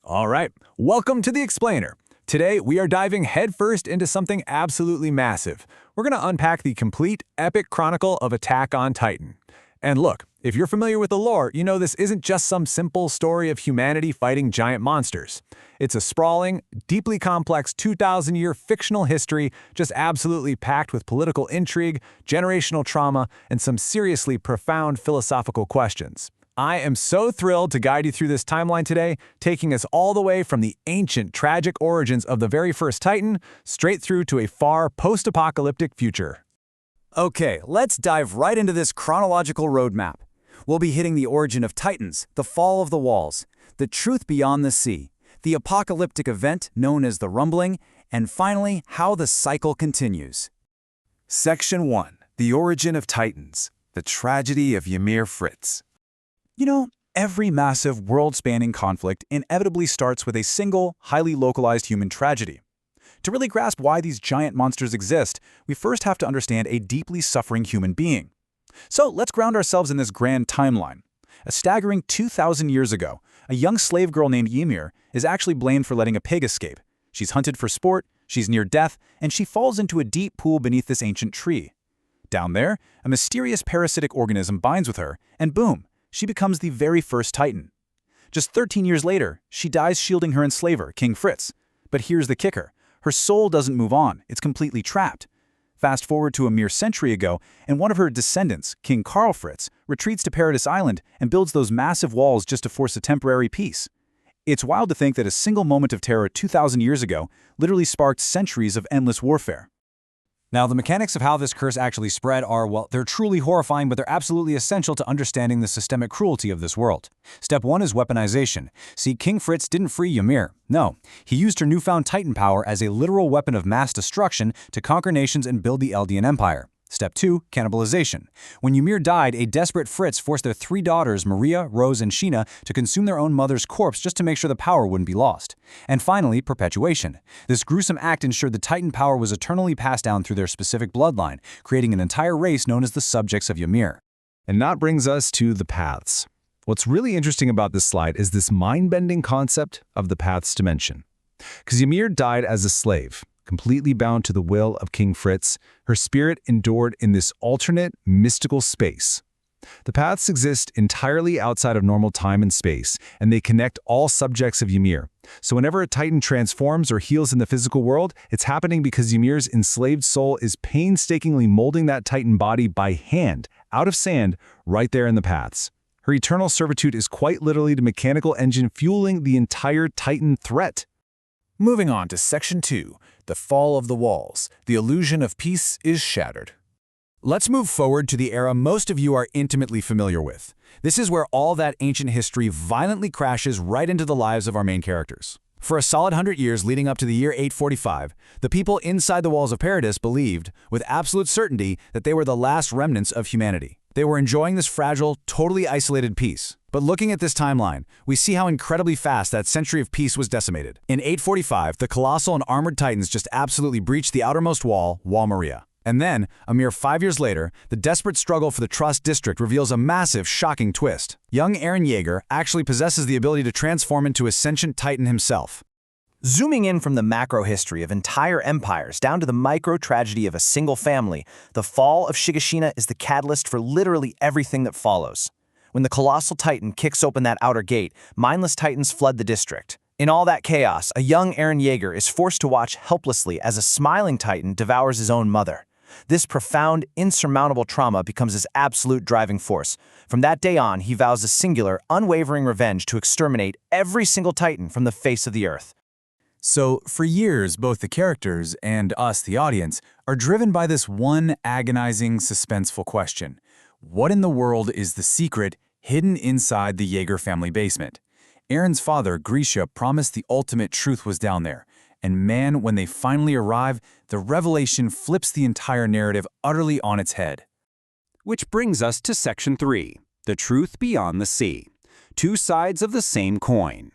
All right, welcome to The Explainer. Today, we are diving headfirst into something absolutely massive. We're going to unpack the complete, epic chronicle of Attack on Titan. And look, if you're familiar with the lore, you know this isn't just some simple story of humanity fighting giant monsters. It's a sprawling, deeply complex 2,000-year fictional history just absolutely packed with political intrigue, generational trauma, and some seriously profound philosophical questions. I am so thrilled to guide you through this timeline today, taking us all the way from the ancient, tragic origins of the very first Titan, straight through to a far post-apocalyptic future. Okay, let's dive right into this chronological roadmap. We'll be hitting the origin of Titans, the fall of the walls, the truth beyond the sea, the apocalyptic event known as the Rumbling, and finally, how the cycle continues. Section 1. The Origin of Titans. The Tragedy of Ymir Fritz. You know, every massive world-spanning conflict inevitably starts with a single, highly localized human tragedy. To really grasp why these giant monsters exist, we first have to understand a deeply suffering human being. So let's ground ourselves in this grand timeline. A staggering 2,000 years ago, a young slave girl named Ymir is actually blamed for letting a pig escape. She's hunted for sport, she's near death, and she falls into a deep pool beneath this ancient tree. Down there, a mysterious parasitic organism binds with her, and boom, she becomes the very first Titan. Just 13 years later, she dies shielding her enslaver, King Fritz. But here's the kicker. Her soul doesn't move on, it's completely trapped. Fast forward to a mere century ago, and one of her descendants, King Karl Fritz, retreats to Paradis Island and builds those massive walls just to force a temporary peace. It's wild to think that a single moment of terror 2,000 years ago literally sparked centuries of endless warfare. Now, the mechanics of how this curse actually spread are, well, they're truly horrifying, but they're absolutely essential to understanding the systemic cruelty of this world. Step 1 is weaponization. See, King Fritz didn't free Ymir. No, he used her newfound Titan power as a literal weapon of mass destruction to conquer nations and build the Eldian Empire. Step 2, cannibalization. When Ymir died, a desperate Fritz forced their 3 daughters, Maria, Rose, and Sheena, to consume their own mother's corpse just to make sure the power wouldn't be lost. And finally, perpetuation. This gruesome act ensured the Titan power was eternally passed down through their specific bloodline, creating an entire race known as the subjects of Ymir. And that brings us to the paths. What's really interesting about this slide is this mind-bending concept of the paths dimension. Because Ymir died as a slave, completely bound to the will of King Fritz, her spirit endured in this alternate, mystical space. The paths exist entirely outside of normal time and space, and they connect all subjects of Ymir. So whenever a Titan transforms or heals in the physical world, it's happening because Ymir's enslaved soul is painstakingly molding that Titan body by hand, out of sand, right there in the paths. Her eternal servitude is quite literally the mechanical engine fueling the entire Titan threat. Moving on to Section 2, the fall of the walls. The illusion of peace is shattered. Let's move forward to the era most of you are intimately familiar with. This is where all that ancient history violently crashes right into the lives of our main characters. For a solid 100 years leading up to the year 845, the people inside the walls of Paradis believed, with absolute certainty, that they were the last remnants of humanity. They were enjoying this fragile, totally isolated peace. But looking at this timeline, we see how incredibly fast that century of peace was decimated. In 845, the colossal and armored Titans just absolutely breached the outermost wall, Wall Maria. And then, a mere 5 years later, the desperate struggle for the Trust District reveals a massive, shocking twist. Young Eren Yeager actually possesses the ability to transform into a sentient Titan himself. Zooming in from the macro history of entire empires down to the micro tragedy of a single family, the fall of Shigashina is the catalyst for literally everything that follows. When the colossal Titan kicks open that outer gate, mindless Titans flood the district. In all that chaos, a young Eren Yeager is forced to watch helplessly as a smiling Titan devours his own mother. This profound, insurmountable trauma becomes his absolute driving force. From that day on, he vows a singular, unwavering revenge to exterminate every single Titan from the face of the earth. So, for years, both the characters and us, the audience, are driven by this one agonizing, suspenseful question. What in the world is the secret hidden inside the Yeager family basement? Eren's father, Grisha, promised the ultimate truth was down there. And man, when they finally arrive, the revelation flips the entire narrative utterly on its head. Which brings us to Section 3, the truth beyond the sea. Two sides of the same coin.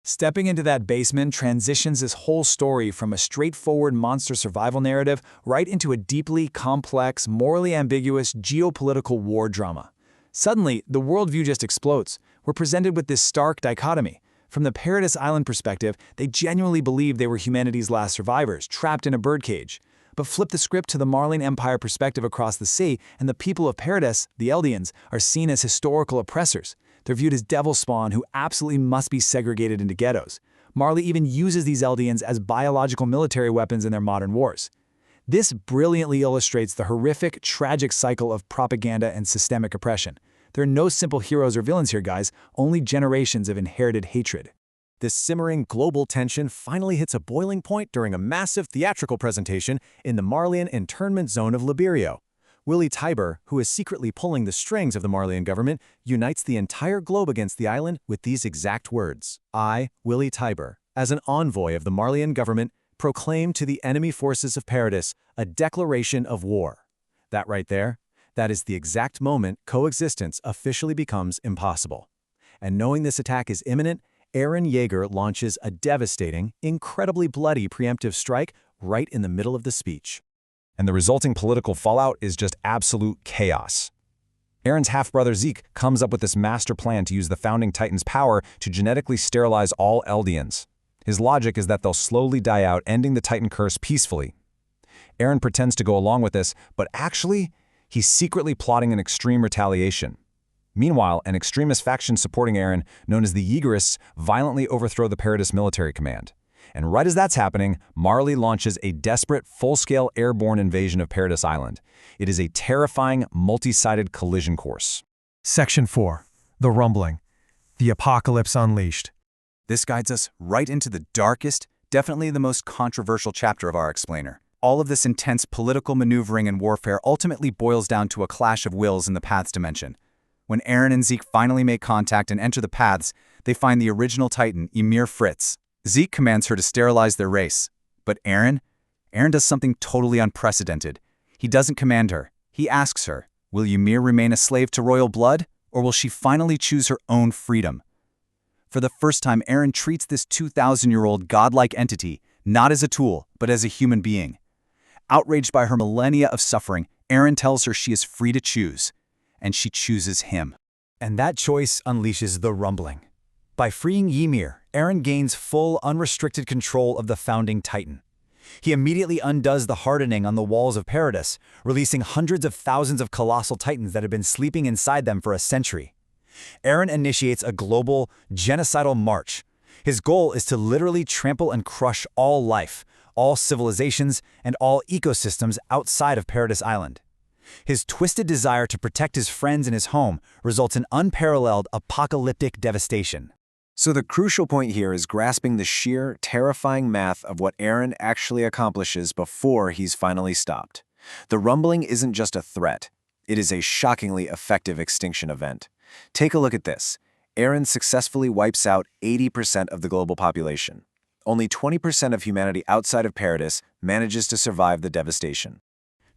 Stepping into that basement transitions this whole story from a straightforward monster survival narrative right into a deeply complex, morally ambiguous geopolitical war drama. Suddenly, the worldview just explodes. We're presented with this stark dichotomy. From the Paradis Island perspective, they genuinely believed they were humanity's last survivors, trapped in a birdcage. But flip the script to the Marley Empire perspective across the sea, and the people of Paradis, the Eldians, are seen as historical oppressors. They're viewed as devil spawn who absolutely must be segregated into ghettos. Marley even uses these Eldians as biological military weapons in their modern wars. This brilliantly illustrates the horrific, tragic cycle of propaganda and systemic oppression. There are no simple heroes or villains here, guys, only generations of inherited hatred. This simmering global tension finally hits a boiling point during a massive theatrical presentation in the Marleyan internment zone of Liberio. Willie Tybur, who is secretly pulling the strings of the Marleyan government, unites the entire globe against the island with these exact words. I, Willie Tybur, as an envoy of the Marleyan government, proclaim to the enemy forces of Paradis a declaration of war. That right there, that is the exact moment coexistence officially becomes impossible. And knowing this attack is imminent, Eren Yeager launches a devastating, incredibly bloody preemptive strike right in the middle of the speech. And the resulting political fallout is just absolute chaos. Eren's half-brother Zeke comes up with this master plan to use the Founding Titan's power to genetically sterilize all Eldians. His logic is that they'll slowly die out, ending the Titan curse peacefully. Eren pretends to go along with this, but actually, he's secretly plotting an extreme retaliation. Meanwhile, an extremist faction supporting Eren, known as the Yeagerists, violently overthrow the Paradis military command. And right as that's happening, Marley launches a desperate, full-scale airborne invasion of Paradis Island. It is a terrifying, multi-sided collision course. Section 4. The Rumbling. The Apocalypse Unleashed. This guides us right into the darkest, definitely the most controversial chapter of our explainer. All of this intense political maneuvering and warfare ultimately boils down to a clash of wills in the Paths dimension. When Eren and Zeke finally make contact and enter the Paths, they find the original Titan, Ymir Fritz. Zeke commands her to sterilize their race. But Eren does something totally unprecedented. He doesn't command her. He asks her, will Ymir remain a slave to royal blood, or will she finally choose her own freedom? For the first time, Eren treats this 2,000-year-old godlike entity not as a tool, but as a human being. Outraged by her millennia of suffering, Eren tells her she is free to choose. And she chooses him. And that choice unleashes the rumbling. By freeing Ymir, Eren gains full, unrestricted control of the Founding Titan. He immediately undoes the hardening on the walls of Paradis, releasing hundreds of thousands of colossal titans that had been sleeping inside them for a century. Eren initiates a global, genocidal march. His goal is to literally trample and crush all life, all civilizations, and all ecosystems outside of Paradis Island. His twisted desire to protect his friends and his home results in unparalleled apocalyptic devastation. So the crucial point here is grasping the sheer, terrifying math of what Eren actually accomplishes before he's finally stopped. The rumbling isn't just a threat. It is a shockingly effective extinction event. Take a look at this. Eren successfully wipes out 80% of the global population. Only 20% of humanity outside of Paradis manages to survive the devastation.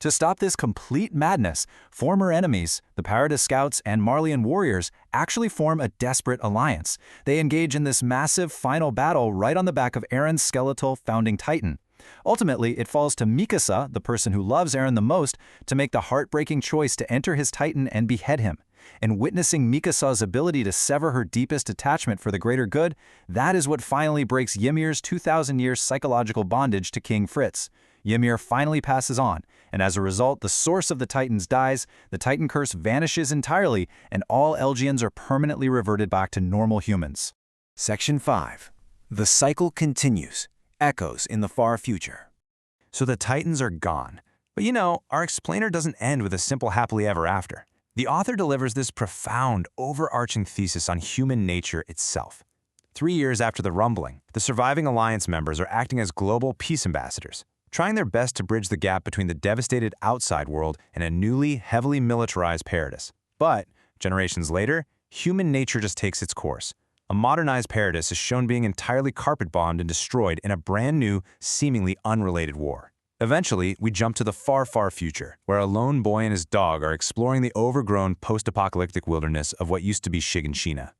To stop this complete madness, former enemies, the Paradis Scouts and Marleyan warriors, actually form a desperate alliance. They engage in this massive final battle right on the back of Eren's skeletal Founding Titan. Ultimately, it falls to Mikasa, the person who loves Eren the most, to make the heartbreaking choice to enter his Titan and behead him. And witnessing Mikasa's ability to sever her deepest attachment for the greater good, that is what finally breaks Ymir's 2,000-year psychological bondage to King Fritz. Ymir finally passes on, and as a result, the source of the Titans dies, the Titan curse vanishes entirely, and all Eldians are permanently reverted back to normal humans. Section 5. The cycle continues. Echoes in the far future. So the Titans are gone. But our explainer doesn't end with a simple happily ever after. The author delivers this profound, overarching thesis on human nature itself. 3 years after the rumbling, the surviving Alliance members are acting as global peace ambassadors, trying their best to bridge the gap between the devastated outside world and a newly, heavily militarized Paradis. But, generations later, human nature just takes its course. A modernized Paradis is shown being entirely carpet-bombed and destroyed in a brand new, seemingly unrelated war. Eventually, we jump to the far, far future, where a lone boy and his dog are exploring the overgrown post-apocalyptic wilderness of what used to be Shiganshina.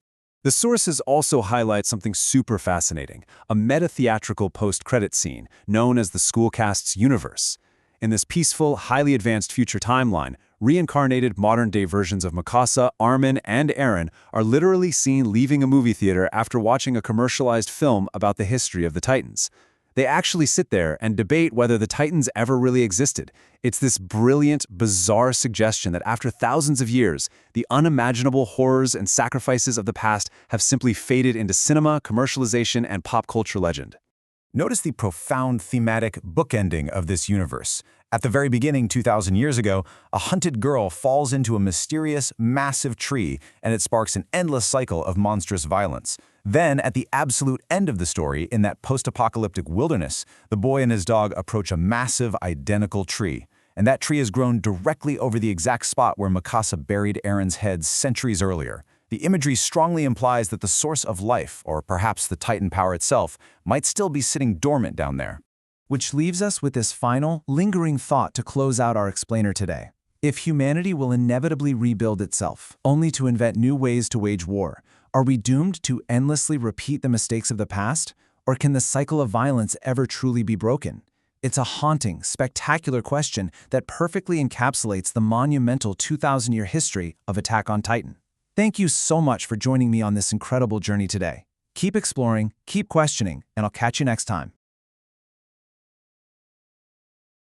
The sources also highlight something super fascinating, a meta-theatrical post-credit scene known as the Schoolcast's universe. In this peaceful, highly advanced future timeline, Reincarnated modern-day versions of Mikasa, Armin, and Eren are literally seen leaving a movie theater after watching a commercialized film about the history of the Titans. They actually sit there and debate whether the Titans ever really existed. It's this brilliant, bizarre suggestion that after thousands of years, the unimaginable horrors and sacrifices of the past have simply faded into cinema, commercialization, and pop culture legend. Notice the profound thematic bookending of this universe. At the very beginning, 2,000 years ago, a hunted girl falls into a mysterious, massive tree, and it sparks an endless cycle of monstrous violence. Then, at the absolute end of the story, in that post-apocalyptic wilderness, the boy and his dog approach a massive, identical tree. And that tree has grown directly over the exact spot where Mikasa buried Eren's head centuries earlier. The imagery strongly implies that the source of life, or perhaps the Titan power itself, might still be sitting dormant down there. Which leaves us with this final, lingering thought to close out our explainer today. If humanity will inevitably rebuild itself, only to invent new ways to wage war, are we doomed to endlessly repeat the mistakes of the past? Or can the cycle of violence ever truly be broken? It's a haunting, spectacular question that perfectly encapsulates the monumental 2,000-year history of Attack on Titan. Thank you so much for joining me on this incredible journey today. Keep exploring, keep questioning, and I'll catch you next time.